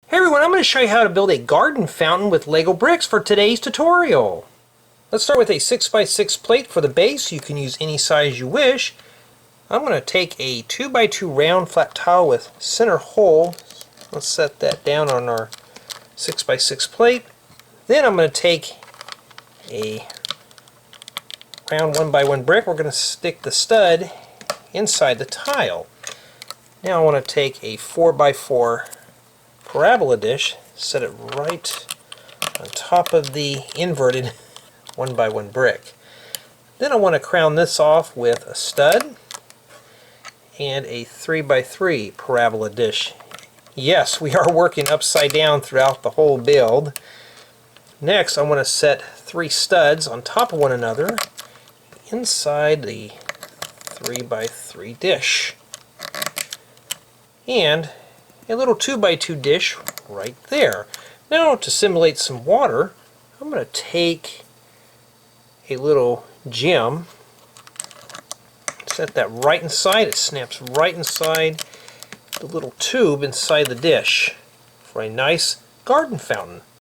Hey everyone, I'm going to show you how to build a garden fountain with Lego bricks for today's tutorial. Let's start with a 6x6 plate for the base. You can use any size you wish. I'm going to take a 2x2 round flat tile with center hole. Let's set that down on our 6x6 plate. Then I'm going to take a round 1x1 brick. We're going to stick the stud inside the tile. Now I want to take a 4x4 parabola dish, set it right on top of the inverted 1x1 brick. Then I want to crown this off with a stud and a 3x3 parabola dish. Yes, we are working upside down throughout the whole build. Next, I want to set 3 studs on top of one another inside the 3x3 dish. And a little 2x2 dish right there. Now, to simulate some water, I'm going to take a little gem, set that right inside. It snaps right inside the little tube inside the dish for a nice garden fountain.